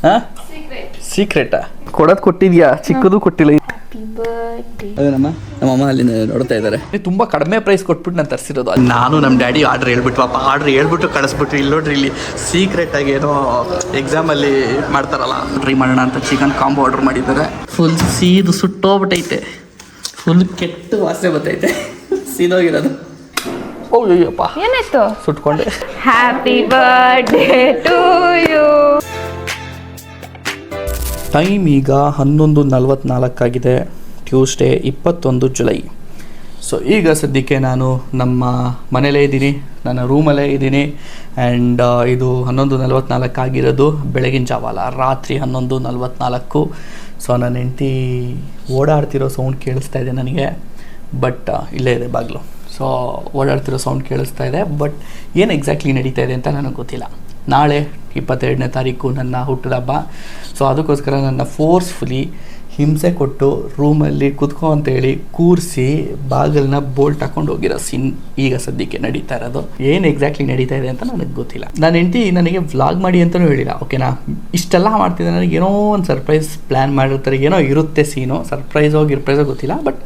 ಹಾಂ ಸೀಕ್ರೆಟಾ ಕೊಡೋದು ಕೊಟ್ಟಿದ್ಯಾ ಚಿಕ್ಕದು ಕೊಟ್ಟಿಲ್ಲ ನಮ್ಮಮ್ಮ ಅಲ್ಲಿ ನೋಡ್ತಾ ಇದ್ದಾರೆ ತುಂಬ ಕಡಿಮೆ ಪ್ರೈಸ್ ಕೊಟ್ಬಿಟ್ಟು ನಾನು ತರಿಸಿರೋದು ನಾನು ನಮ್ಮ ಡ್ಯಾಡಿ ಆರ್ಡ್ರ್ ಹೇಳ್ಬಿಟ್ಟು ಪಾಪ ಆರ್ಡ್ರ್ ಹೇಳ್ಬಿಟ್ಟು ಕಳಿಸ್ಬಿಟ್ಟು ಇಲ್ಲಿ ನೋಡ್ರಿ ಇಲ್ಲಿ ಸೀಕ್ರೆಟಾಗಿ ಏನೋ ಎಕ್ಸಾಮಲ್ಲಿ ಮಾಡ್ತಾರಲ್ಲ ಟ್ರೈ ಮಾಡೋಣ ಅಂತ ಚಿಕನ್ ಕಾಂಬೋ ಆರ್ಡ್ರ್ ಮಾಡಿದ್ದಾರೆ ಫುಲ್ ಸೀದು ಸುಟ್ಟೋಗ್ಬಿಟ್ಟೈತೆ ಫುಲ್ ಕೆಟ್ಟು ವಾಸನೆ ಬರ್ತೈತೆ ಸೀದೋಗಿರೋದು ಓಯ್ಯಪ್ಪ ಏನಾಯ್ತು ಸುಟ್ಕೊಂಡೆ happy birthday to you. Time ಈಗ 11:44 ಆಗಿದೆ. Tuesday 21 July. ಸೊ ಈಗ ಸದ್ಯಕ್ಕೆ ನಾನು ನಮ್ಮ ಮನೇಲೇ ಇದ್ದೀನಿ, ನನ್ನ ರೂಮಲ್ಲೇ ಇದ್ದೀನಿ. ಆ್ಯಂಡ್ ಇದು 11:44 ಆಗಿರೋದು ಬೆಳಗಿನ ಜಾವ ಅಲ್ಲ, ರಾತ್ರಿ 11:44. ಸೊ ನನ್ನ ಹೆಂಡತಿ ಓಡಾಡ್ತಿರೋ ಸೌಂಡ್ ಕೇಳಿಸ್ತಾ ಇದೆ ನನಗೆ, ಬಟ್ ಇಲ್ಲೇ ಇದೆ ಬಾಗಿಲು. ಸೊ ಓಡಾಡ್ತಿರೋ ಸೌಂಡ್ ಕೇಳಿಸ್ತಾ ಇದೆ, ಬಟ್ ಏನು ಎಕ್ಸಾಕ್ಟ್ಲಿ ನಡೀತಾ ಇದೆ ಅಂತ ನನಗೆ ಗೊತ್ತಿಲ್ಲ. ನಾಳೆ 22ನೇ ತಾರೀಕು ನನ್ನ ಹುಟ್ಟಿದ ಹಬ್ಬ. ಸೊ ಅದಕ್ಕೋಸ್ಕರ ನನ್ನ ಫೋರ್ಸ್ಫುಲಿ ಹಿಂಸೆ ಕೊಟ್ಟು ರೂಮಲ್ಲಿ ಕುತ್ಕೊ ಅಂತೇಳಿ ಕೂರಿಸಿ ಬಾಗಿಲನ್ನ ಬೋಲ್ಟ್ ಹಾಕೊಂಡು ಹೋಗಿರೋ ಸೀನ್ ಈಗ ಸದ್ಯಕ್ಕೆ ನಡೀತಾ ಇರೋದು. ಏನು ಎಕ್ಸಾಕ್ಟ್ಲಿ ನಡೀತಾ ಇದೆ ಅಂತ ನನಗೆ ಗೊತ್ತಿಲ್ಲ. ನನ್ನ ಹೆಂಡತಿ ನನಗೆ ವ್ಲಾಗ್ ಮಾಡಿ ಅಂತಲೂ ಹೇಳಿಲ್ಲ, ಓಕೆನಾ. ಇಷ್ಟೆಲ್ಲ ಮಾಡ್ತಿದ್ದೆ, ನನಗೆ ಏನೋ ಒಂದು ಸರ್ಪ್ರೈಸ್ ಪ್ಲ್ಯಾನ್ ಮಾಡಿರ್ತಾರೆ, ಏನೋ ಇರುತ್ತೆ ಸೀನು, ಸರ್ಪ್ರೈಸೋ ಗಿರ್ಪ್ರೈಸೋ ಗೊತ್ತಿಲ್ಲ, ಬಟ್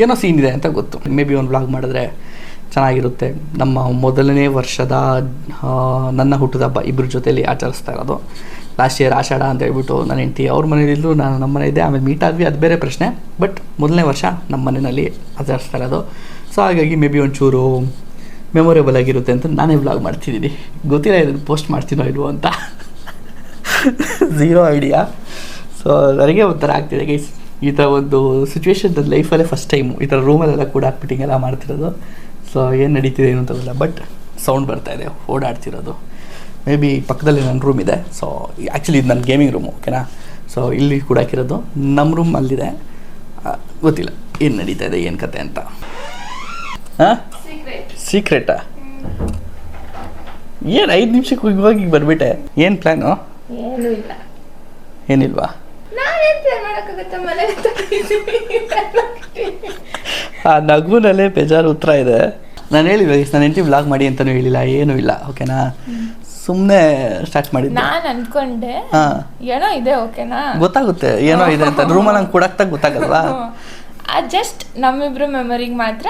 ಏನೋ ಸೀನ್ ಇದೆ ಅಂತ ಗೊತ್ತು. ಮೇ ಬಿ ಒಂದು ವ್ಲಾಗ್ ಮಾಡಿದ್ರೆ ಚೆನ್ನಾಗಿರುತ್ತೆ. ನಮ್ಮ ಮೊದಲನೇ ವರ್ಷದ ನನ್ನ ಹುಟ್ಟಿದ ಹಬ್ಬ ಇಬ್ಬರ ಜೊತೆಯಲ್ಲಿ ಆಚರಿಸ್ತಾ ಇರೋದು. ಲಾಸ್ಟ್ ಇಯರ್ ಆಷಾಢ ಅಂತ ಹೇಳ್ಬಿಟ್ಟು ನನ್ನ ಹೆಂಡತಿ ಅವ್ರ ಮನೇಲಿದ್ದು, ನಾನು ನಮ್ಮ ಮನೆ ಇದ್ದೆ, ಆಮೇಲೆ ಮೀಟ್ ಆದ್ವಿ, ಅದು ಬೇರೆ ಪ್ರಶ್ನೆ. ಬಟ್ ಮೊದಲನೇ ವರ್ಷ ನಮ್ಮ ಮನೆಯಲ್ಲಿ ಆಚರಿಸ್ತಾ ಇರೋದು. ಸೊ ಹಾಗಾಗಿ ಮೇ ಬಿ ಒಂಚೂರು ಮೆಮೊರೇಬಲ್ ಆಗಿರುತ್ತೆ ಅಂತ ನಾನೇ ವ್ಲಾಗ್ ಮಾಡ್ತಿದ್ದೀನಿ. ಗೊತ್ತಿಲ್ಲ ಇದನ್ನು ಪೋಸ್ಟ್ ಮಾಡ್ತೀನೋ ಇಲ್ವೋ ಅಂತ, ಝೀರೋ ಐಡಿಯಾ. ಸೊ ನನಗೆ ಒಂಥರ ಆಗ್ತಿದೆ ಗೈಸ್, ಈ ಥರ ಒಂದು ಸಿಚುವೇಶನ್ ನನ್ನ ಲೈಫಲ್ಲೇ ಫಸ್ಟ್ ಟೈಮು ಈ ಥರ ರೂಮಲ್ಲೆಲ್ಲ ಕೂಡ ಹಾಕ್ಬಿಟ್ಟಿಂಗೆಲ್ಲ ಮಾಡ್ತಿರೋದು. ಸೊ ಏನು ನಡೀತಿದೆ ಏನು ಅಂತಲ್ಲ, ಬಟ್ ಸೌಂಡ್ ಬರ್ತಾಯಿದೆ ಓಡಾಡ್ತಿರೋದು. ಮೇ ಬಿ ಪಕ್ಕದಲ್ಲಿ ನನ್ನ ರೂಮ್ ಇದೆ. ಸೊ ಆ್ಯಕ್ಚುಲಿ ಇದು ನನ್ನ ಗೇಮಿಂಗ್ ರೂಮು, ಓಕೆನಾ. ಸೊ ಇಲ್ಲಿ ಕೂಡ ಹಾಕಿರೋದು, ನಮ್ಮ ರೂಮ್ ಅಲ್ಲಿದೆ. ಗೊತ್ತಿಲ್ಲ ಏನು ನಡೀತಾ ಇದೆ, ಏನು ಕತೆ ಅಂತ. ಹಾಂ ಸೀಕ್ರೆಟಾ? ಏನು 5 ನಿಮಿಷಕ್ಕೆ ಹೋಗಿ ಬಂದುಬಿಟ್ಟೆ. ಏನು ಪ್ಲ್ಯಾನು? ಏನೂ ಇಲ್ಲ. ಏನಿಲ್ವಾ? ಆ ನಗುನಲ್ಲೇ ಬೇಜಾರು ಉತ್ತರ ಇದೆ. ನಾನು ಹೇಳಿಲ್ಲ, ನನ್ನ ಹೆಂಡತಿ ವ್ಲಾಗ್ ಮಾಡಿ ಅಂತಲೂ ಹೇಳಿಲ್ಲ, ಏನೂ ಇಲ್ಲ, ಓಕೆನಾ. ಸುಮ್ಮನೆ ಸ್ಟಾರ್ಟ್ ಮಾಡಿದ್ದೆ. ನಾನು ಅನ್ಕೊಂಡೆ ಏನೋ ಇದೆ, ಓಕೆನಾ, ಗೊತ್ತಾಗುತ್ತೆ ಏನೋ ಇದೆ ಅಂತ. ರೂಮಲ್ಲಿ ನಂಗೆ ಕೊಡಕ್ತಾಗ ಗೊತ್ತಾಗಲ್ವಾ. ಜಸ್ಟ್ ನಮ್ಮಿಬ್ರು ಮೆಮೊರಿಗೆ ಮಾತ್ರ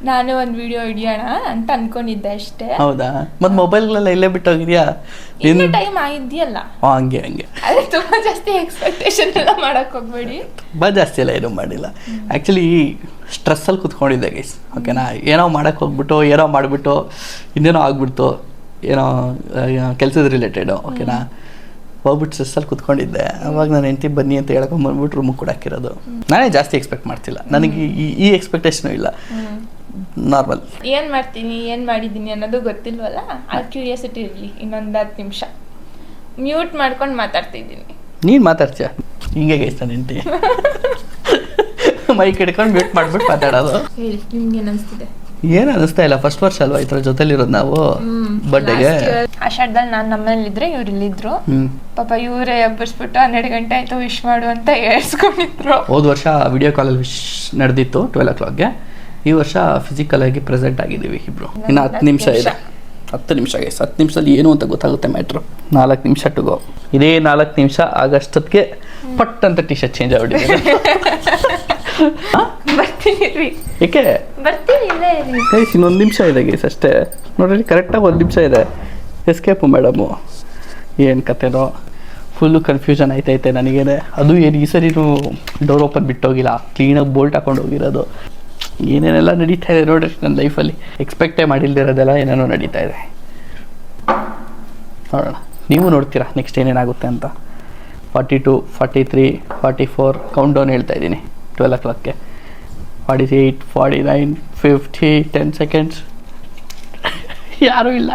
ನಾನು ಒಂದು ವಿಡಿಯೋ ಹಿಡಿಯೋಣ ಅಂತ ಅನ್ಕೊಂಡಿದ್ದೆ ಅಷ್ಟೇ. ಹೌದಾ? ಮತ್ತು ಮೊಬೈಲ್ಗಳೆಲ್ಲ ಇಲ್ಲೇ ಬಿಟ್ಟೋಗಿದ್ಯಾ? ಇನ್ನು ಟೈಮ್ ಆಗಿದೆಯಲ್ಲ. ಹಂಗೆ ಅದೇ ತುಂಬ ಜಾಸ್ತಿ ಎಕ್ಸ್ಪೆಕ್ಟೇಷನ್ ಎಲ್ಲ ಮಾಡಕ್ಕೆ ಹೋಗ್ಬೇಡಿ. ತುಂಬ ಜಾಸ್ತಿ ಎಲ್ಲ ಏನೂ ಮಾಡಿಲ್ಲ. ಆ್ಯಕ್ಚುಲಿ ಸ್ಟ್ರೆಸ್ಸಲ್ಲಿ ಕೂತ್ಕೊಂಡಿದ್ದೆ ಗೈಸ್, ಓಕೆನಾ. ಏನೋ ಮಾಡೋಕ್ಕೆ ಹೋಗ್ಬಿಟ್ಟು ಏನೋ ಮಾಡಿಬಿಟ್ಟು ಇನ್ನೇನೋ ಆಗ್ಬಿಡ್ತು, ಏನೋ ಕೆಲಸದ ರಿಲೇಟೆಡು, ಓಕೆನಾ. ಹೋಗ್ಬಿಟ್ಟು ಸ್ಟ್ರೆಸ್ಸಲ್ಲಿ ಕೂತ್ಕೊಂಡಿದ್ದೆ. ಅವಾಗ ನಾನು ಹೆಂಡತಿ ಬನ್ನಿ ಅಂತ ಹೇಳ್ಕೊಂಬಂದ್ಬಿಟ್ಟು ರೂಮಿಗೆ ಕೂಡ ಹಾಕಿರೋದು. ನಾನೇ ಜಾಸ್ತಿ ಎಕ್ಸ್ಪೆಕ್ಟ್ ಮಾಡ್ತಿಲ್ಲ, ನನಗೆ ಈ ಎಕ್ಸ್ಪೆಕ್ಟೇಷನು ಇಲ್ಲ, ನಾರ್ಮಲ್. ಏನು ಮಾಡ್ತೀನಿ ಏನು ಮಾಡಿದ್ದೀನಿ ಅನ್ನೋದು ಗೊತ್ತಿಲ್ವಲ್ಲ, ಆ ಕ್ಯೂರಿಯಾಸಿಟಿ ಇರಲಿ. ಇನ್ನೊಂದು 10 ನಿಮಿಷ ಮ್ಯೂಟ್ ಮಾಡ್ಕೊಂಡು ಮಾತಾಡ್ತಿದ್ದೀನಿ. ನೀನು ಮಾತಾಡ್ತೀಯ ಹಿಂಗೆ ಗೈಸ್, ನನ್ನ ಹೆಂಡತಿ ಮೈಕ್ ಹಿಡ್ಕೊಂಡು ಮ್ಯೂಟ್ ಮಾಡ್ಬಿಟ್ಟು ಮಾತಾಡೋದು. ಹೇಳಿ, ನಿಮ್ಗೆ ಏನು ಅನಿಸ್ತಿದೆ? ಏನು ಅನಿಸ್ತಾ ಇಲ್ಲ, ಫಸ್ಟ್ ವರ್ಷ ಅಲ್ವಾ ಈ ಥರ ಜೊತೆಲಿರೋದು ನಾವು. ಬರ್ಡೇಗೆ ಆಷಾಢದಲ್ಲಿ ನಾನು ನಮ್ಮನೇಲಿದ್ರೆ ಇವ್ರು ಇಲ್ಲಿದ್ರು. ಪಾಪ ಇವರೇ ಎಬ್ಬರಿಸ್ಬಿಟ್ಟು 12 ಗಂಟೆ ಆಯ್ತು ವಿಶ್ ಮಾಡು ಅಂತ ಹೇಳ್ಸ್ಕೊಂಡಿದ್ರು. ಹೋದ ವರ್ಷ ವಿಡಿಯೋ ಕಾಲಲ್ಲಿ ವಿಶ್ ನಡೆದಿತ್ತು 12 o'clockಗೆ. ಈ ವರ್ಷ ಫಿಸಿಕಲ್ ಆಗಿ ಪ್ರೆಸೆಂಟ್ ಆಗಿದ್ದೀವಿ ಇಬ್ರು. ಇನ್ನು 10 ನಿಮಿಷ ಇದೆ, 10 ನಿಮಿಷ ಗೈಸ್. 10 ನಿಮಿಷದಲ್ಲಿ ಏನು ಅಂತ ಗೊತ್ತಾಗುತ್ತೆ ಮ್ಯಾಟ್ರು. 4 ನಿಮಿಷ ಟು ಗೋ. ಇದೇ 4 ನಿಮಿಷ ಆಗಷ್ಟೊತ್ತಿಗೆ ಪಟ್ ಅಂತ ಟಿ ಶರ್ಟ್ ಚೇಂಜ್ ಆಗ್ಬಿಟ್ಟಿದೆ. ಬರ್ತೀನಿ, ಏಕೆ ಬರ್ತೀನಿ, ಇಲ್ಲೇ ಇರಿ ಗೈಸ್. ಇನ್ನೊಂದು ನಿಮಿಷ ಇದೆ ಗೈಸ್ ಅಷ್ಟೇ, ನೋಡ್ರಿ ಕರೆಕ್ಟಾಗಿ 1 ನಿಮಿಷ ಇದೆ. ಎಸ್ಕೇಪು ಮೇಡಮು, ಏನು ಕತೆನೋ ಫುಲ್ಲು ಕನ್ಫ್ಯೂಷನ್ ಆಯ್ತೈತೆ ನನಗೇನೆ. ಅದು ಏನು ಈ ಸರಿ ಡೋರ್ ಓಪನ್ ಬಿಟ್ಟೋಗಿಲ್ಲ, ಕ್ಲೀನಾಗಿ ಬೋಲ್ಟ್ ಹಾಕೊಂಡು ಹೋಗಿರೋದು. ಏನೇನೆಲ್ಲ ನಡೀತಾ ಇದೆ ನೋಡ್ರಿ ನನ್ನ ಲೈಫಲ್ಲಿ. ಎಕ್ಸ್ಪೆಕ್ಟೇ ಮಾಡಿಲ್ದಿರೋದೆಲ್ಲ ಏನೇನೋ ನಡೀತಾ ಇದೆ. ನೋಡೋಣ, ನೀವು ನೋಡ್ತೀರಾ ನೆಕ್ಸ್ಟ್ ಏನೇನಾಗುತ್ತೆ ಅಂತ. 42, 43, 44 ಕೌಂಟ್ ಡೌನ್ ಹೇಳ್ತಾ ಇದ್ದೀನಿ 12 o'clockಗೆ. 48, 49, 50, 10 seconds. ಯಾರೂ ಇಲ್ಲ.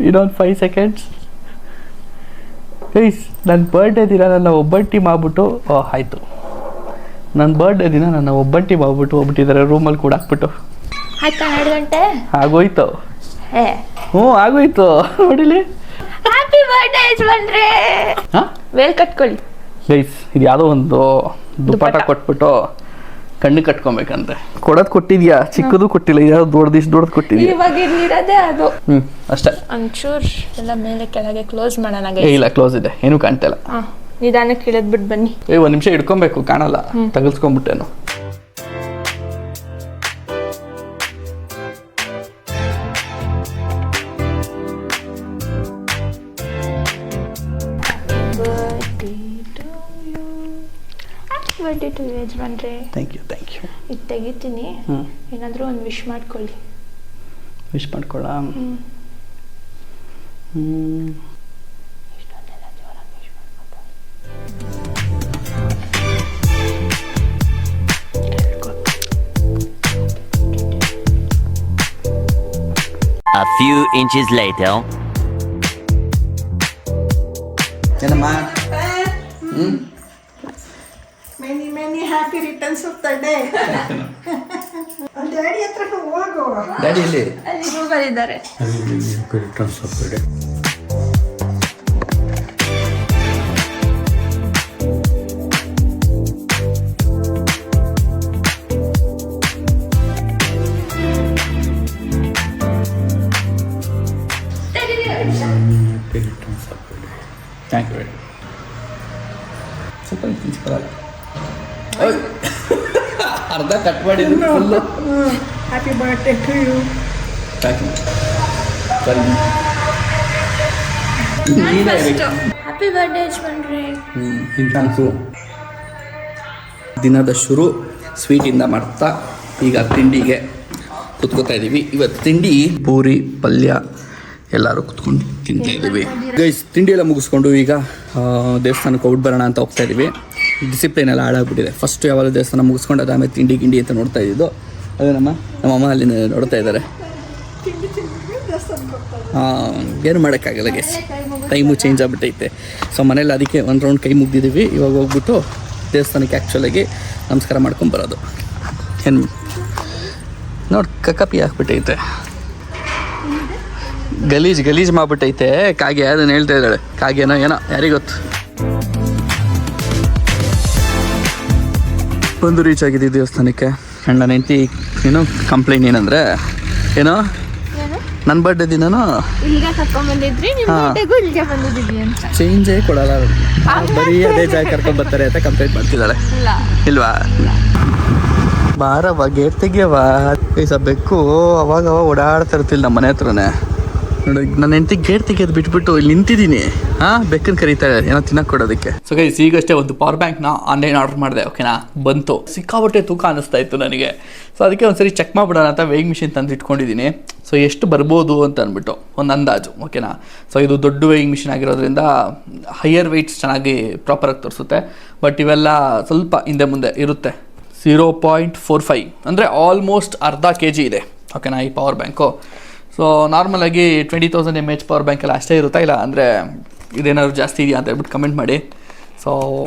ಇನ್ನೊಂದು 5 seconds. ಗೈಸ್, ನನ್ನ ಬರ್ಡೇ ದಿನ ನನ್ನ ಒಬ್ಬಂಟಿ ಮಾಡ್ಬಿಟ್ಟು ಆಯಿತು. ನನ್ನ ಬರ್ಡೇ ದಿನ ನನ್ನ ಒಬ್ಬಂಟಿ ಮಾಡ್ಬಿಟ್ಟು ಹೋಗ್ಬಿಟ್ಟಿದ್ದಾರೆ ರೂಮಲ್ಲಿ ಕೂಡ ಹಾಕ್ಬಿಟ್ಟು. ಆಯ್ತಾ 12 ಗಂಟೆ ಆಗೋಯ್ತು. ಹ್ಞೂ ಆಗೋಯ್ತು. ನೋಡಿಲಿ, ಹ್ಯಾಪಿ ಬರ್ಡೇ ಬಂದ್ರೆ ಹಾಂ ವೇಲ್ ಕಟ್ಕೊಳ್ಳಿ ಗೈಸ್. ಇದು ಯಾವುದೋ ಒಂದು ದುಪ್ಪಟ ಕೊಟ್ಬಿಟ್ಟು ಕಣ್ಣು ಕಟ್ಕೊಬೇಕಂತೆ. ಕೊಡೋದು ಕೊಟ್ಟಿದ್ಯಾ, ಚಿಕ್ಕದು ಕೊಟ್ಟಿಲ್ಲ, ಯಾವ್ದು ದೊಡ್ಡದು ಕೊಟ್ಟಿದ್ಯಾ. ಇವಾಗ ಇಲ್ಲಿರೋದೇ ಅದು. ಅಷ್ಟೇ. ಒಂಚೂರು ಎಲ್ಲ ಮೇಲೆ ಕೆಳಗೆ ಕ್ಲೋಸ್ ಮಾಡೋಣ. ಇಲ್ಲ, ಕ್ಲೋಸ್ ಇದೆ, ಏನೂ ಕಾಣ್ತಾ ಇಲ್ಲ. ನಿಧಾನಕ್ಕೆ ಇಳಿದ್ಬಿಟ್ಟು ಬನ್ನಿ. ಒಂದು ನಿಮಿಷ ಇಟ್ಕೊಬೇಕು, ಕಾಣಲ್ಲ, ತಗಲ್ಸ್ಕೊಂಡ್ಬಿಟ್ಟೇನು. ಬರ್ಡೇ ಟು ಯು ಯಜಮಾನ್ರೆ. Thank you. ಇದು ತೆಗಿತೀನಿ, ಏನಾದರೂ ಒಂದು ವಿಶ್ ಮಾಡ್ಕೊಳ್ಳಿ. ವಿಶ್ ಮಾಡ್ಕೊಳ್ಳ. ಇಷ್ಟೊಂದೆಲ್ಲ ಜೋರಾಗಿ ವಿಶ್ ಮಾಡ್ಕೊತಾರೆ. A few inches later. ಏನಮ್ಮ? Many happy returns of the day. Daddy ಹತ್ರ ಹೋಗು. ಡ್ಯಾಡಿ ಇಲ್ಲಿ ಅಲ್ಲಿ ರೂಮಲ್ಲಿ ಇದ್ದಾರೆ. Returns of the day. Thank you. ಸ್ವಲ್ಪ ಪ್ರಿನ್ಸಿಪಲ್ ಅರ್ಧ ಕಟ್ ಮಾಡಿದ್ದು full. Happy birthday to you. Thank you. Happy birthday ಯಜಮಾನ್ರೆ. ಥ್ಯಾಂಕ್ಸು. ದಿನದ ಶುರು ಸ್ವೀಟಿಂದ ಮಾಡ್ತಾ ಈಗ ತಿಂಡಿಗೆ ಕುತ್ಕೋತಾ ಇದ್ದೀವಿ. ಇವತ್ತು ತಿಂಡಿ ಪೂರಿ ಪಲ್ಯ ಎಲ್ಲರೂ ಕುತ್ಕೊಂಡು ತಿಂತಾ ಇದ್ದೀವಿ. ಗೈಸ್, ತಿಂಡಿ ಎಲ್ಲ ಮುಗಿಸ್ಕೊಂಡು ಈಗ ದೇವಸ್ಥಾನಕ್ಕೆ ಔಟ್ ಬರೋಣ ಅಂತ ಹೋಗ್ತಾ ಇದ್ದೀವಿ. ಡಿಸಿಪ್ಲಿನ್ ಎಲ್ಲ ಹಾಳಾಗ್ಬಿಟ್ಟಿದೆ. ಫಸ್ಟ್ ಯಾವಾಗ ದೇವಸ್ಥಾನ ಮುಗಿಸ್ಕೊಂಡು ಅದಾದಮೇಲೆ ತಿಂಡಿ ಗಿಂಡಿ ಅಂತ ನೋಡ್ತಾ ಇದ್ದಿದ್ದು. ಅದೇ ನಮ್ಮಮ್ಮ ಅಲ್ಲಿ ನೋಡ್ತಾ ಇದ್ದಾರೆ. ಏನು ಮಾಡೋಕ್ಕಾಗಲ್ಲ ಗೈಸ್, ಟೈಮು ಚೇಂಜ್ ಆಗಿಬಿಟ್ಟೈತೆ. ಸೊ ಮನೇಲಿ ಅದಕ್ಕೆ ಒಂದು ರೌಂಡ್ ಕೈ ಮುಗ್ದಿದ್ದೀವಿ. ಇವಾಗ ಹೋಗ್ಬಿಟ್ಟು ದೇವಸ್ಥಾನಕ್ಕೆ ಆ್ಯಕ್ಚುಲಾಗಿ ನಮಸ್ಕಾರ ಮಾಡ್ಕೊಂಡು ಬರೋದು. ಏನು ನೋಡಿ, ಕಕ್ಕಪಿ ಹಾಕ್ಬಿಟ್ಟೈತೆ, ಗಲೀಜ್ ಮಾಡ್ಬಿಟ್ಟೈತೆ ಕಾಗೆ. ಅದನ್ನು ಹೇಳ್ತಾ ಇದ್ದಾಳೆ, ಕಾಗೆನೋ ಏನೋ ಯಾರಿಗೊತ್ತು. ಬಂದು ರೀಚ್ ಆಗಿದ್ದೀವಿ ದೇವಸ್ಥಾನಕ್ಕೆ. ಆ್ಯಂಡ್ ನನ್ನ ಹೆಂಡತಿ ಏನೋ ಕಂಪ್ಲೇಂಟ್ ಏನಂದರೆ, ಏನೋ ನನ್ನ ಬರ್ಡೇ ದಿನನೂ ಇಲ್ಲಿಗೆ ಕರ್ಕೊಂಡ್ಬಂದಿದ್ರಿ, ನಿಮ್ಮ ಬರ್ಡೇಗೂ ಇಲ್ಲಿಗೆ ಬಂದಿದ್ದೀವಿ ಅಂತ ಚೇಂಜೇ ಕೊಡಲ್ಲ, ಬರೀ ಅದೇ ಜಾಗ ಕರ್ಕೊಂಡು ಬರ್ತಾರೆ ಅಂತ ಕಂಪ್ಲೇಂಟ್ ಮಾಡ್ತಿದ್ದಾಳೆ. ಇಲ್ವಾ? ಬಾರವ್ವ, ಗೇಟ್ ತೆಗಿಯವ. ಬೆಕ್ಕು ಅವಾಗ ಓಡಾಡ್ತಾ ಇರ್ತಿಲ್ಲ ನಮ್ಮ ಮನೆ ಹತ್ರನೇ. ನೋಡಿ, ನನ್ನ ಹೆಂಡತಿ ಗೇಟ್ ತೆಗಿಯೋದು ಬಿಟ್ಬಿಟ್ಟು ಇಲ್ಲಿ ನಿಂತಿದ್ದೀನಿ. ಬೆಕ್ಕನ್ನು ಕರೀತಾರೆ ಏನೋ ತಿನ್ನಕ್ಕೆ ಕೊಡೋದಕ್ಕೆ. ಸೊ ಗೈಸ್, ಈಗಷ್ಟೇ ಒಂದು ಪವರ್ ಬ್ಯಾಂಕ್ನ ಆನ್ಲೈನ್ ಆರ್ಡರ್ ಮಾಡಿದೆ. ಓಕೆನಾ, ಬಂತು. ಸಿಕ್ಕಾಪಟ್ಟೆ ತೂಕ ಅನ್ನಿಸ್ತಾ ಇತ್ತು ನನಗೆ. ಸೊ ಅದಕ್ಕೆ ಒಂದ್ಸರಿ ಚೆಕ್ ಮಾಡಿಬಿಡೋಣ ಅಂತ ವೇಯಿಂಗ್ ಮಿಷಿನ್ ತಂದು ಇಟ್ಕೊಂಡಿದ್ದೀನಿ. ಸೊ ಎಷ್ಟು ಬರ್ಬೋದು ಅಂತ ಅಂದ್ಬಿಟ್ಟು ಒಂದು ಅಂದಾಜು. ಓಕೆನಾ, ಸೊ ಇದು ದೊಡ್ಡ ವೇಯಿಂಗ್ ಮಿಷಿನ್ ಆಗಿರೋದ್ರಿಂದ ಹೈಯರ್ ವೆಯ್ಟ್ಸ್ ಚೆನ್ನಾಗಿ ಪ್ರಾಪರಾಗಿ ತೋರಿಸುತ್ತೆ. ಬಟ್ ಇವೆಲ್ಲ ಸ್ವಲ್ಪ ಹಿಂದೆ ಮುಂದೆ ಇರುತ್ತೆ. 0.45 ಅಂದರೆ ಆಲ್ಮೋಸ್ಟ್ ಅರ್ಧ kg ಇದೆ. ಓಕೆನಾ, ಈ ಪವರ್ ಬ್ಯಾಂಕು. ಸೊ ನಾರ್ಮಲಾಗಿ 20,000 mAh ಪವರ್ ಬ್ಯಾಂಕೆಲ್ಲ ಅಷ್ಟೇ ಇರುತ್ತಾ, ಇಲ್ಲ ಅಂದರೆ ಇದೇನಾದ್ರು ಜಾಸ್ತಿ ಇದೆಯಾ ಅಂತ ಹೇಳ್ಬಿಟ್ಟು ಕಮೆಂಟ್ ಮಾಡಿ. ಸೊ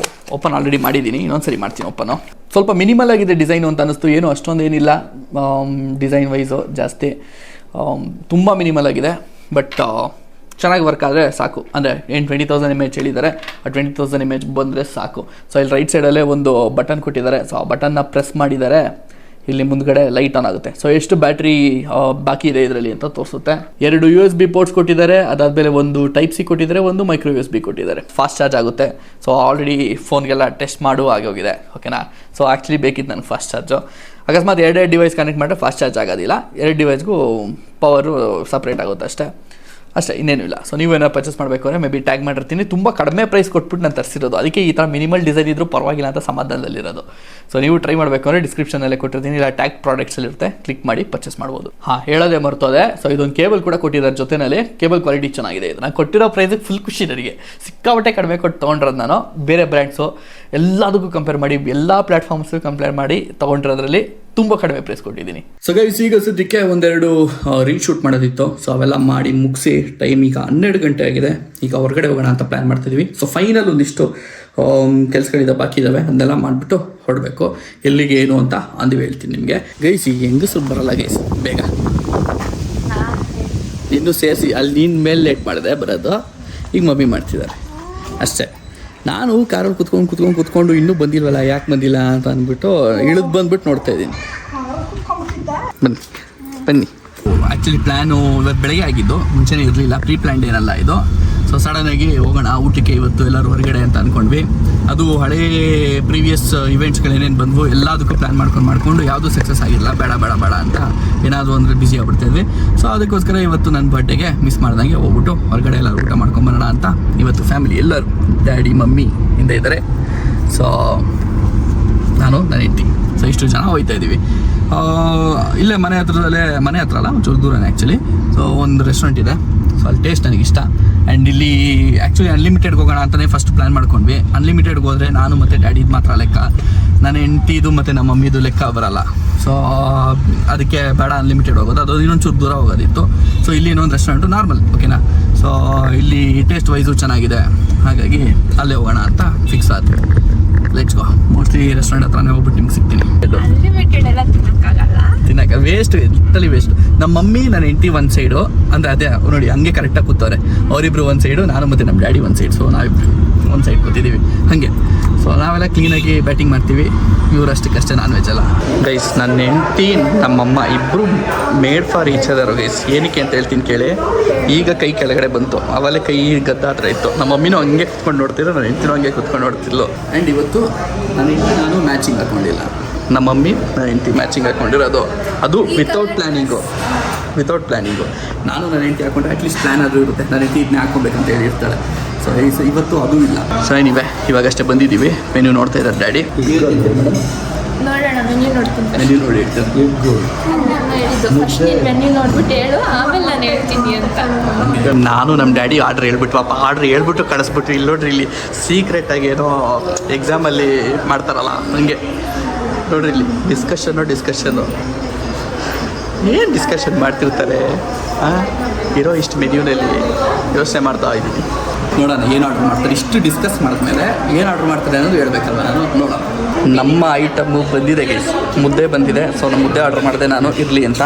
ಓಪನ್ ಆಲ್ರೆಡಿ ಮಾಡಿದ್ದೀನಿ, ಇನ್ನೊಂದು ಸರಿ ಮಾಡ್ತೀನಿ ಓಪನು. ಸ್ವಲ್ಪ ಮಿನಿಮಲ್ ಆಗಿದೆ ಡಿಸೈನು ಅಂತ ಅನ್ನಿಸ್ತು. ಏನು ಅಷ್ಟೊಂದು ಏನಿಲ್ಲ ಡಿಸೈನ್ ವೈಸು ಜಾಸ್ತಿ, ತುಂಬ ಮಿನಿಮಲ್ ಆಗಿದೆ. ಬಟ್ ಚೆನ್ನಾಗಿ ವರ್ಕ್ ಆದರೆ ಸಾಕು. ಅಂದರೆ ಏನು 20,000 mAh ಹೇಳಿದ್ದಾರೆ, ಆ 20,000 mAh ಬಂದರೆ ಸಾಕು. ಸೊ ಇಲ್ಲಿ ರೈಟ್ ಸೈಡಲ್ಲೇ ಒಂದು ಬಟನ್ ಕೊಟ್ಟಿದ್ದಾರೆ. ಸೊ ಆ ಬಟನ್ನ ಪ್ರೆಸ್ ಮಾಡಿದ್ದಾರೆ, ಇಲ್ಲಿ ಮುಂದ್ಗಡೆ ಲೈಟ್ ಆನ್ ಆಗುತ್ತೆ. ಸೊ ಎಷ್ಟು ಬ್ಯಾಟ್ರಿ ಬಾಕಿ ಇದೆ ಇದರಲ್ಲಿ ಅಂತ ತೋರಿಸುತ್ತೆ. 2 USB ಪೋರ್ಟ್ಸ್ ಕೊಟ್ಟಿದ್ದಾರೆ. ಅದಾದಮೇಲೆ ಒಂದು Type C ಕೊಟ್ಟಿದ್ದಾರೆ, ಒಂದು ಮೈಕ್ರೋ USB ಕೊಟ್ಟಿದ್ದಾರೆ. ಫಾಸ್ಟ್ ಚಾರ್ಜ್ ಆಗುತ್ತೆ. ಸೊ ಆಲ್ರೆಡಿ ಫೋನ್ಗೆಲ್ಲ ಟೆಸ್ಟ್ ಮಾಡು ಆಗೋಗಿದೆ. ಓಕೆನಾ, ಸೊ ಆ್ಯಕ್ಚುಲಿ ಬೇಕಿತ್ತು ನನಗೆ ಫಾಸ್ಟ್ ಚಾರ್ಜು. ಅಕಸ್ಮಾತ್ 2 ಡಿವೈಸ್ ಕನೆಕ್ಟ್ ಮಾಡಿದ್ರೆ ಫಾಸ್ಟ್ ಚಾರ್ಜ್ ಆಗೋದಿಲ್ಲ. 2 ಡಿವೈಸ್ಗೂ ಪವರು ಸಪ್ರೇಟ್ ಆಗುತ್ತೆ ಅಷ್ಟೇ, ಇನ್ನೇನು ಇಲ್ಲ. ಸೊ ನೀವೇನಾರು ಪರ್ಚೇಸ್ ಮಾಡಬೇಕು ಅಂದರೆ ಮೇ ಬಿ ಟ್ಯಾಗ್ ಮಾಡಿರ್ತೀನಿ. ತುಂಬ ಕಡಿಮೆ ಪ್ರೈಸ್ ಕೊಟ್ಬಿಟ್ಟು ನಾನು ತರಿಸಿರೋದು, ಅದಕ್ಕೆ ಈ ಥರ ಮಿನಿಮಲ್ ಡಿಸೈನ್ ಇದ್ದರೂ ಪರವಾಗಿಲ್ಲ ಅಂತ ಸಮಾಧಾನದಲ್ಲಿರೋದು. ಸೊ ನೀವು ಟ್ರೈ ಮಾಡಬೇಕು ಅಂದರೆ ಡಿಸ್ಕ್ರಿಪ್ಷನಲ್ಲೇ ಕೊಟ್ಟಿರ್ತೀನಿ, ಇಲ್ಲ ಟ್ಯಾಗ್ ಪ್ರಾಡಕ್ಟ್ಸಲ್ಲಿ ಇರುತ್ತೆ, ಕ್ಲಿಕ್ ಮಾಡಿ ಪರ್ಚೇಸ್ ಮಾಡ್ಬೋದು. ಹೇಳೋದೇ ಮರ್ತೋದೆ. ಸೊ ಇದೊಂದು ಕೇಬಲ್ ಕೂಡ ಕೊಟ್ಟಿದ್ದಾರೆ ಜೊತೆಯಲ್ಲಿ. ಕೇಬಲ್ ಕ್ವಾಲಿಟಿ ಚೆನ್ನಾಗಿದೆ. ಇದು ನಾನು ಕೊಟ್ಟಿರೋ ಪ್ರೈಸಿಗೆ ಫುಲ್ ಖುಷಿ ನನಗೆ. ಸಿಕ್ಕಾಪಟ್ಟೆ ಕಡಿಮೆ ಕೊಟ್ಟು ತೊಗೊಂಡಿರೋದು ನಾನು. ಬೇರೆ ಬ್ರ್ಯಾಂಡ್ಸು ಎಲ್ಲದಕ್ಕೂ ಕಂಪೇರ್ ಮಾಡಿ, ಎಲ್ಲ ಪ್ಲಾಟ್ಫಾರ್ಮ್ಸ್ಗೂ ಕಂಪೇರ್ ಮಾಡಿ ತೊಗೊಂಡಿರೋದ್ರಲ್ಲಿ ತುಂಬ ಕಡಿಮೆ ಪ್ರೈಸ್ ಕೊಟ್ಟಿದ್ದೀನಿ. ಸೊ ಗೈಸ್, ಈಗ ಸದ್ಯಕ್ಕೆ ಒಂದೆರಡು ರೀಲ್ ಶೂಟ್ ಮಾಡೋದಿತ್ತು. ಸೊ ಅವೆಲ್ಲ ಮಾಡಿ ಮುಗಿಸಿ ಟೈಮ್ ಈಗ 12 ಗಂಟೆ ಆಗಿದೆ. ಈಗ ಹೊರಗಡೆ ಹೋಗೋಣ ಅಂತ ಪ್ಲ್ಯಾನ್ ಮಾಡ್ತಿದ್ವಿ. ಸೊ ಫೈನಲ್ ಒಂದಿಷ್ಟು ಕೆಲಸಗಳಿದೆ, ಬಾಕಿ ಇದ್ದಾವೆ, ಅದನ್ನೆಲ್ಲ ಮಾಡಿಬಿಟ್ಟು ಹೊರಡಬೇಕು. ಎಲ್ಲಿಗೆ ಏನು ಅಂತ ಅಂದಿವೆ ಹೇಳ್ತೀನಿ ನಿಮಗೆ. ಗೈಸ್, ಈಗ ಹೆಂಗಸರು ಬರಲ್ಲ ಗೈಸ್, ಬೇಗ ಇನ್ನೂ ಸೇರಿಸಿ ಅಲ್ಲಿ ನಿನ್ನ ಮೇಲೆ ಲೇಟ್ ಮಾಡಿದೆ ಬರೋದು. ಈಗ ಮಮ್ಮಿ ಮಾಡ್ತಿದ್ದಾರೆ ಅಷ್ಟೇ. ನಾನು ಕಾರಲ್ಲಿ ಕುತ್ಕೊಂಡು ಇನ್ನೂ ಬಂದಿಲ್ವಲ್ಲ, ಯಾಕೆ ಬಂದಿಲ್ಲ ಅಂತ ಅಂದ್ಬಿಟ್ಟು ಇಳಿದು ಬಂದ್ಬಿಟ್ಟು ನೋಡ್ತಾ ಇದ್ದೀನಿ. ಬನ್ನಿ. ಆ್ಯಕ್ಚುಲಿ ಪ್ಲ್ಯಾನು ಇವತ್ತು ಬೆಳಗ್ಗೆ ಆಗಿದ್ದು, ಮುಂಚೆನೇ ಇರಲಿಲ್ಲ, ಪ್ರೀ ಪ್ಲ್ಯಾನ್ಡ್ ಏನಲ್ಲ ಇದು. ಸೊ ಸಡನ್ನಾಗಿ ಹೋಗೋಣ ಊಟಕ್ಕೆ ಇವತ್ತು ಎಲ್ಲರೂ ಹೊರಗಡೆ ಅಂತ ಅಂದ್ಕೊಂಡ್ವಿ. ಅದು ಹಳೇ ಪ್ರೀವಿಯಸ್ ಇವೆಂಟ್ಸ್ಗಳೇನೇನು ಬಂದವು ಎಲ್ಲದಕ್ಕೂ ಪ್ಲ್ಯಾನ್ ಮಾಡ್ಕೊಂಡು ಯಾವುದೂ ಸಕ್ಸಸ್ ಆಗಿಲ್ಲ. ಬೇಡ ಅಂತ ಏನಾದರೂ ಅಂದರೆ ಬ್ಯುಸಿ ಆಗ್ಬಿಡ್ತಾಯಿದ್ವಿ. ಸೊ ಅದಕ್ಕೋಸ್ಕರ ಇವತ್ತು ನನ್ನ ಬರ್ಡೇಗೆ ಮಿಸ್ ಮಾಡ್ದಂಗೆ ಹೋಗ್ಬಿಟ್ಟು ಹೊರಗಡೆ ಎಲ್ಲರೂ ಊಟ ಮಾಡ್ಕೊಂಬರೋಣ ಅಂತ ಇವತ್ತು ಫ್ಯಾಮಿಲಿ ಎಲ್ಲರೂ, ಡ್ಯಾಡಿ ಮಮ್ಮಿ ಹಿಂದೆ ಇದ್ದಾರೆ. ಸೊ ನಾನು ನನ್ನ ಹೆಂಡತಿ, ಸೊ ಇಷ್ಟು ಜನ ಹೋಗ್ತಾ ಇದ್ದೀವಿ. ಇಲ್ಲೇ ಮನೆ ಹತ್ರ ಅಲ್ಲ, ಒಂಚೂರು ದೂರನೇ ಆ್ಯಕ್ಚುಲಿ. ಸೊ ಒಂದು ರೆಸ್ಟೋರೆಂಟ್ ಇದೆ, ಸೊ ಅಲ್ಲಿ ಟೇಸ್ಟ್ ನನಗೆ ಇಷ್ಟ. ಆ್ಯಂಡ್ ಇಲ್ಲಿ ಆ್ಯಕ್ಚುಲಿ ಅನ್ಲಿಮಿಟೆಡ್ಗೆ ಹೋಗೋಣ ಅಂತಲೇ ಫಸ್ಟ್ ಪ್ಲ್ಯಾನ್ ಮಾಡ್ಕೊಂಡ್ವಿ. ಅನ್ಲಿಮಿಟೆಡ್ಗೆ ಹೋದರೆ ನಾನು ಮತ್ತು ಡ್ಯಾಡಿದು ಮಾತ್ರ ಲೆಕ್ಕ, ನನ್ನ ಹೆಂಡ್ತಿದು ಮತ್ತು ನಮ್ಮ ಮಮ್ಮಿದು ಲೆಕ್ಕ ಬರಲ್ಲ. ಸೊ ಅದಕ್ಕೆ ಬೇಡ ಅನ್ಲಿಮಿಟೆಡ್ ಹೋಗೋದು, ಅದು ಇನ್ನೊಂಚೂರು ದೂರ ಹೋಗೋದಿತ್ತು. ಸೊ ಇಲ್ಲಿ ಇನ್ನೊಂದು ರೆಸ್ಟೋರೆಂಟು ನಾರ್ಮಲ್, ಓಕೆನಾ. ಸೊ ಇಲ್ಲಿ ಟೇಸ್ಟ್ ವೈಸು ಚೆನ್ನಾಗಿದೆ, ಹಾಗಾಗಿ ಅಲ್ಲೇ ಹೋಗೋಣ ಅಂತ ಫಿಕ್ಸ್ ಆಯ್ತು. Let's go. ಮೋಸ್ಟ್ಲಿ ರೆಸ್ಟೋರೆಂಟ್ ಹತ್ರನೇ ಹೋಗ್ಬಿಟ್ಟು ನಿಮ್ಗೆ ಸಿಗ್ತೀನಿ. ತಿನ್ನಕ್ಕೆ ವೇಸ್ಟ್, ಇಟ್ಟಲ್ಲಿ ವೇಸ್ಟ್. ನಮ್ಮ ಮಮ್ಮಿ ನನ್ನ ಹೆಂಡತಿ ಒಂದು ಸೈಡು, ಅಂದರೆ ಅದೇ ನೋಡಿ ಹಂಗೆ ಕರೆಕ್ಟಾಗಿ ಕೂತವ್ರೆ. ಅವರಿಬ್ರು ಒಂದು ಸೈಡು, ನಾನು ಮತ್ತು ನಮ್ಮ ಡ್ಯಾಡಿ ಒಂದು ಸೈಡ್. ಸೊ ನಾವಿಬ್ರು ಒಂದು ಸೈಡ್ ಕೂತಿದ್ದೀವಿ ಹಾಗೆ. ಸೊ ನಾವೆಲ್ಲ ಕ್ಲೀನಾಗಿ ಬ್ಯಾಟಿಂಗ್ ಮಾಡ್ತೀವಿ, ಇವರು ಅಷ್ಟಕ್ಕಷ್ಟೇ ನಾನ್ ವೆಜ್ ಅಲ್ಲ. ಗೈಸ್, ನನ್ನ ಹೆಂಡತಿ ನಮ್ಮಮ್ಮ ಇಬ್ಬರು made for each other guys. ಏನಕ್ಕೆ ಅಂತ ಹೇಳ್ತೀನಿ ಕೇಳಿ. ಈಗ ಕೈ ಕೆಳಗಡೆ ಬಂತು, ಅವಲ್ಲೇ ಕೈ ಗದ್ದ ಹತ್ರ ಇತ್ತು. ನಮ್ಮ ಮಮ್ಮಿನೂ ಹಂಗೆ ಕುತ್ಕೊಂಡು ನೋಡ್ತಿದ್ರು, ನನ್ನ ಹೆಂಡತಿನೂ ಹಂಗೆ ಕುತ್ಕೊಂಡು ನೋಡ್ತಿದ್ಲು. ಆ್ಯಂಡ್ ಇವತ್ತು ನನ್ನ ಹೆಂಡತಿ ನಾನು ಮ್ಯಾಚಿಂಗ್ ಹಾಕ್ಕೊಂಡಿಲ್ಲ, ನಮ್ಮ ಮಮ್ಮಿ ನನ್ನ ಹೆಂಡತಿ ಮ್ಯಾಚಿಂಗ್ ಹಾಕ್ಕೊಂಡಿರೋದು. ಅದು ವಿತೌಟ್ ಪ್ಲ್ಯಾನಿಂಗು. ನಾನು ನನ್ನ ಹೆಂಡತಿ ಹಾಕ್ಕೊಂಡ್ರೆ ಅಟ್ಲೀಸ್ಟ್ ಪ್ಲ್ಯಾನ್ ಆದರೂ ಇರುತ್ತೆ, ನನ್ನ ಹೆಂಡತಿ ಇದನ್ನೇ ಹಾಕ್ಕೊಬೇಕಂತ ಹೇಳಿರ್ತಾಳೆ. ಸೊ ಇವತ್ತು ಅದು ಇಲ್ಲ. ಸೊ ಏನಿವೆ, ಇವಾಗಷ್ಟೇ ಬಂದಿದ್ದೀವಿ. ಮೆನ್ಯೂ ನೋಡ್ತಾ ಇದ್ದಾರೆ ಡ್ಯಾಡಿ. ನೋಡೋಣ, ಮೆನ್ಯೂ ನೋಡ್ತೀನಿ. ಮೆನ್ಯೂ ನೋಡಿ ಹೇಳ್ತಾರೆ. ಮೆನ್ಯೂ ನೋಡ್ಬಿಟ್ಟು ಹೇಳು, ಆಮೇಲೆ ನಾನು ಹೇಳ್ತೀನಿ ಅಂತ. ನಾನು ನಮ್ಮ ಡ್ಯಾಡಿ ಆರ್ಡ್ರ್ ಹೇಳ್ಬಿಟ್ಟು ಕಳಿಸ್ಬಿಟ್ರು. ಇಲ್ಲಿ ನೋಡ್ರಿ, ಇಲ್ಲಿ ಸೀಕ್ರೆಟಾಗಿ ಏನೋ ಎಕ್ಸಾಮಲ್ಲಿ ಮಾಡ್ತಾರಲ್ಲ ಹಂಗೆ ನೋಡ್ರಿ. ಇಲ್ಲಿ ಡಿಸ್ಕಷನ್ನು ಏನು ಡಿಸ್ಕಷನ್ ಮಾಡ್ತಿರ್ತಾರೆ. ಇರೋ ಇಷ್ಟು ಮೆನ್ಯೂನಲ್ಲಿ ಯೋಚನೆ ಮಾಡ್ತಾ ಇದ್ದೀನಿ. ನೋಡೋಣ ಏನು ಆರ್ಡ್ರ್ ಮಾಡ್ತಾರೆ. ಇಷ್ಟು ಡಿಸ್ಕಸ್ ಮಾಡಿದ್ಮೇಲೆ ಏನು ಆರ್ಡ್ರ್ ಮಾಡ್ತಾರೆ ಅನ್ನೋದು ಹೇಳ್ಬೇಕಲ್ಲ ನಾನು. ನೋಡೋಣ. ನಮ್ಮ ಐಟಮು ಬಂದಿದೆ ಗೈಸ್, ಮುದ್ದೆ ಬಂದಿದೆ. ಸೊ ನಾನು ಮುದ್ದೆ ಆರ್ಡ್ರ್ ಮಾಡಿದೆ ನಾನು, ಇರಲಿ ಅಂತ.